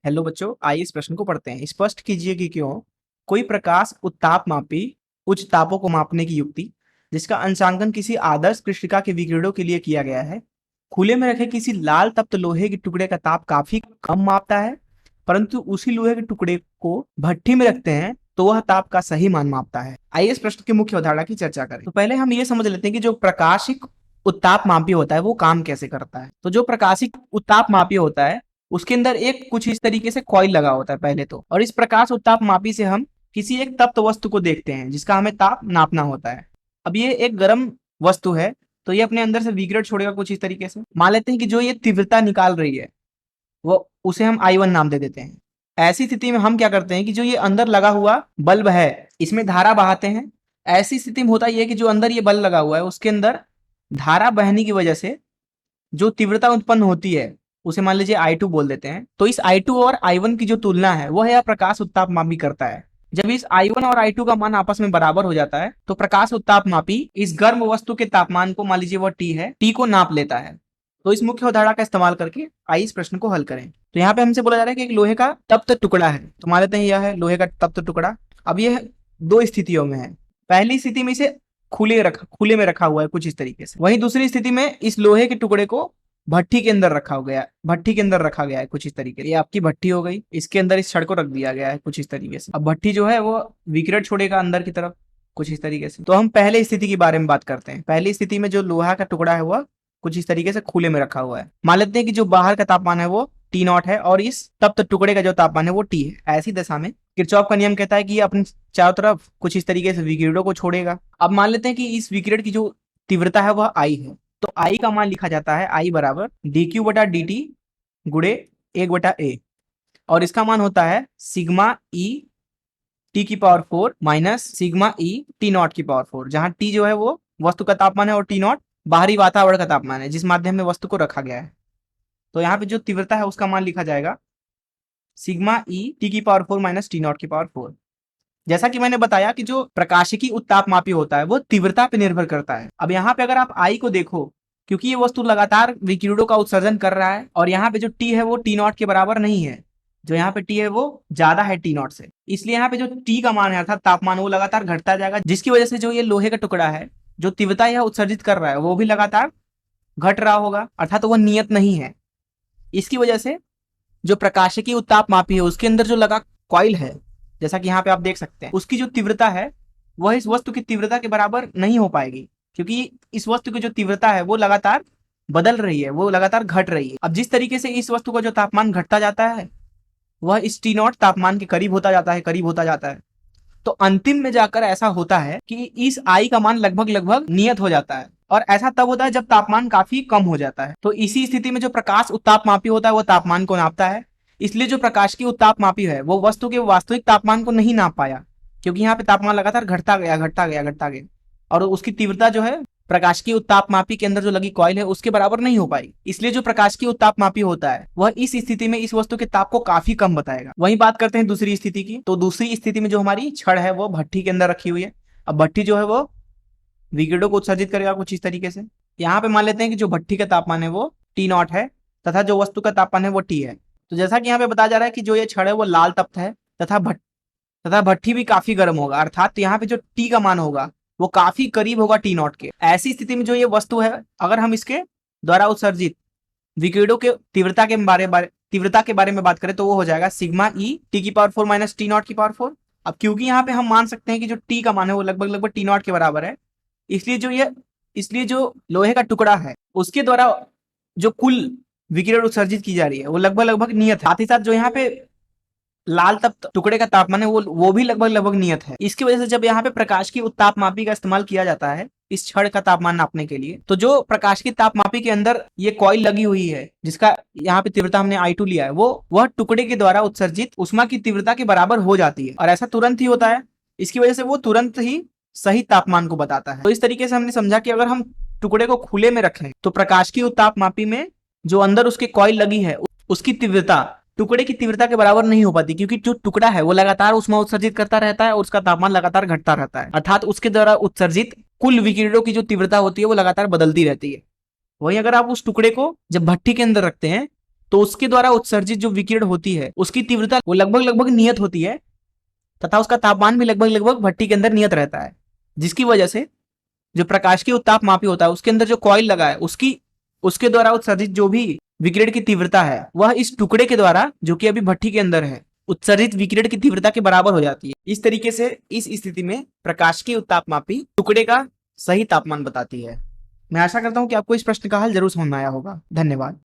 Hello बच्चों, आइए इस प्रश्न को पढ़ते हैं। स्पष्ट कीजिए कि क्यों कोई प्रकाश उत्ताप मापी उच्च तापों को मापने की युक्ति जिसका अंशांकन किसी आदर्श कृष्णिका के विकिरणों के लिए किया गया है, खुले में रखे किसी लाल तप्त लोहे के टुकड़े का ताप काफी कम मापता है, परंतु उसी लोहे के टुकड़े को भट्ठी में रखते हैं तो वह ताप का सही मान मापता है। आइए इस प्रश्न की मुख्य अवधारणा की चर्चा करें। तो पहले हम ये समझ लेते हैं कि जो प्रकाशिक उत्ताप मापी होता है वो काम कैसे करता है। तो जो प्रकाशिक उत्ताप मापी होता है उसके अंदर एक कुछ इस तरीके से कॉइल लगा होता है पहले तो, और इस प्रकाश उत्ताप मापी से हम किसी एक तप्त वस्तु को देखते हैं जिसका हमें ताप नापना होता है। अब ये एक गर्म वस्तु है तो ये अपने अंदर से विकिरण छोड़ेगा कुछ इस तरीके से। मान लेते हैं कि जो ये तीव्रता निकाल रही है वो उसे हम I1 नाम दे देते हैं। ऐसी स्थिति में हम क्या करते हैं कि जो ये अंदर लगा हुआ बल्ब है इसमें धारा बहाते हैं। ऐसी स्थिति में होता यह कि जो अंदर ये बल्ब लगा हुआ है उसके अंदर धारा बहने की वजह से जो तीव्रता उत्पन्न होती है उसे मान लीजिए I2 बोल देते हैं। तो इस I2 और I1 की जो तुलना है वह यह प्रकाश उत्ताप मापी करता है। जब इस I1 और I2 का मान आपस में बराबर हो जाता है तो प्रकाश उत्ताप मापी इस गर्म वस्तु के तापमान को, मान लीजिए वह T है, T को नाप लेता है। तो इस मुख्य अवधारणा का इस्तेमाल करके आइए इस प्रश्न को हल करें। तो यहाँ पे हमसे बोला जा रहा है कि एक लोहे का तप्त टुकड़ा है, तो मान लेते हैं यह है लोहे का तप्त टुकड़ा। अब यह दो स्थितियों में है। पहली स्थिति में इसे खुले में रखा हुआ है कुछ इस तरीके से। वहीं दूसरी स्थिति में इस लोहे के टुकड़े को भट्ठी के अंदर रखा गया है कुछ इस तरीके से। ये आपकी भट्ठी हो गई, इसके अंदर इस छड़ को रख दिया गया है कुछ इस तरीके से। अब भट्ठी जो है वो विकिरण छोड़ेगा अंदर की तरफ कुछ इस तरीके से। तो हम पहले स्थिति के बारे में बात करते हैं। पहली स्थिति में जो लोहा का टुकड़ा है वह कुछ इस तरीके से खुले में रखा हुआ है। मान लेते हैं कि जो बाहर का तापमान है वो T0 है और इस तप्त टुकड़े का जो तापमान है वो T है। ऐसी दशा में किरचॉफ का नियम कहता है कि ये अपने चारों तरफ कुछ इस तरीके से विकिरणों को छोड़ेगा। अब मान लेते हैं कि इस विकिरण की जो तीव्रता है वह I है, तो I का मान लिखा जाता है I बराबर dq बटा dt गुणे 1 बटा a, और इसका मान होता है सिग्मा E T की power 4 minus sigma E T0 की पावर 4, जहां T जो है वो वस्तु का तापमान है और T0 बाहरी वातावरण का तापमान है जिस माध्यम में वस्तु को रखा गया है। तो यहाँ पे जो तीव्रता है उसका मान लिखा जाएगा सिग्मा E T की पावर 4 माइनस T0 की पावर 4। जैसा कि मैंने बताया कि जो प्रकाशिकी उत्ताप मापी होता है वो तीव्रता पे निर्भर करता है। अब यहाँ पे अगर आप I को देखो, क्योंकि ये वस्तु लगातार विकिरणों का उत्सर्जन कर रहा है और यहाँ पे जो T है वो T0 के बराबर नहीं है, जो यहाँ पे T है वो ज्यादा है T0 से, इसलिए यहाँ पे जो T का मान है अर्थात तापमान वो लगातार घटता जाएगा, जिसकी वजह से जो ये लोहे का टुकड़ा है जो तीव्रता यह उत्सर्जित कर रहा है वो भी लगातार घट रहा होगा, अर्थात वो नियत नहीं है। इसकी वजह से जो प्रकाशिकी उत्ताप मापी है उसके अंदर जो लगा कॉइल है, जैसा कि यहाँ पे आप देख सकते हैं, उसकी जो तीव्रता है वह इस वस्तु की तीव्रता के बराबर नहीं हो पाएगी, क्योंकि इस वस्तु की जो तीव्रता है वो लगातार बदल रही है, वो लगातार घट रही है। अब जिस तरीके से इस वस्तु का जो तापमान घटता जाता है वह इस T0 तापमान के करीब होता जाता है, तो अंतिम में जाकर ऐसा होता है कि इस I का मान लगभग नियत हो जाता है, और ऐसा तब होता है जब तापमान काफी कम हो जाता है। तो इसी स्थिति में जो प्रकाश उत्ताप मापी होता है वो तापमान को नापता है। इसलिए जो प्रकाश की उत्ताप मापी है वो वस्तु के वास्तविक तापमान को नहीं नाप पाया, क्योंकि यहाँ पे तापमान लगातार घटता गया और उसकी तीव्रता जो है प्रकाश की उत्ताप मापी के अंदर जो लगी कॉइल है उसके बराबर नहीं हो पाई। इसलिए जो प्रकाश की उत्ताप मापी होता है वह इस स्थिति में इस वस्तु के ताप को काफी कम बताएगा। वहीं बात करते हैं दूसरी स्थिति की। तो दूसरी स्थिति में जो हमारी छड़ है वो भट्ठी के अंदर रखी हुई है। अब भट्ठी जो है वो विकिरणों को उत्सर्जित करेगा कुछ इस तरीके से। यहाँ पे मान लेते हैं कि जो भट्ठी का तापमान है वो T0 है तथा जो वस्तु का तापमान है वो T है। तो जैसा कि यहाँ पे बताया जा रहा है कि जो ये छड़ है वो लाल तप्त है तथा भट्ठी भी काफी गर्म होगा, अर्थात यहाँ पे जो T का मान होगा वो काफी करीब होगा T0 के। ऐसी स्थिति में जो ये वस्तु है अगर हम इसके द्वारा उत्सर्जित विकिरणों के तीव्रता के बारे में बात करें तो वो हो जाएगा सिग्मा E T की पावर 4 माइनस T0 की पावर 4। अब क्योंकि यहाँ पे हम मान सकते हैं कि जो T का मान है वो लगभग T0 के बराबर है, इसलिए जो लोहे का टुकड़ा है उसके द्वारा जो कुल विकिरण उत्सर्जित की जा रही है वो लगभग नियत है। साथ ही साथ जो यहाँ पे लाल तप्त टुकड़े का तापमान है वो भी लगभग नियत है। इसकी वजह से जब यहाँ पे प्रकाश की उत्ताप मापी का इस्तेमाल किया जाता है इस छड़ का तापमान नापने के लिए, तो जो प्रकाश की ताप मापी के अंदर ये कॉइल लगी हुई है जिसका यहाँ पे तीव्रता हमने I2 लिया है वह टुकड़े के द्वारा उत्सर्जित उष्मा की तीव्रता के बराबर हो जाती है, और ऐसा तुरंत ही होता है। इसकी वजह से वो तुरंत ही सही तापमान को बताता है। तो इस तरीके से हमने समझा कि अगर हम टुकड़े को खुले में रखें तो प्रकाश की उत्ताप मापी में जो अंदर उसके कॉइल लगी है उसकी तीव्रता टुकड़े की तीव्रता के बराबर नहीं हो पाती, क्योंकि जो टुकड़ा है वो लगातार उष्मा उत्सर्जित करता रहता है और उसका तापमान लगातार घटता रहता है, अर्थात उसके द्वारा उत्सर्जित कुल विकिरणों की जो तीव्रता होती है वो लगातार बदलती रहती है। वहीं अगर आप उस टुकड़े को जब भट्ठी के अंदर रखते हैं तो उसके द्वारा उत्सर्जित जो विकिरण होती है उसकी तीव्रता वो लगभग लगभग नियत होती है तथा उसका तापमान भी लगभग लगभग भट्टी के अंदर नियत रहता है, जिसकी वजह से जो प्रकाश की उत्ताप मापी होता है उसके अंदर जो कॉइल लगा है उसके द्वारा उत्सर्जित जो भी विकिरण की तीव्रता है वह इस टुकड़े के द्वारा जो कि अभी भट्टी के अंदर है उत्सर्जित विकिरण की तीव्रता के बराबर हो जाती है। इस तरीके से इस स्थिति में प्रकाश की उत्ताप मापी टुकड़े का सही तापमान बताती है। मैं आशा करता हूं कि आपको इस प्रश्न का हल जरूर समझ में आया होगा। धन्यवाद।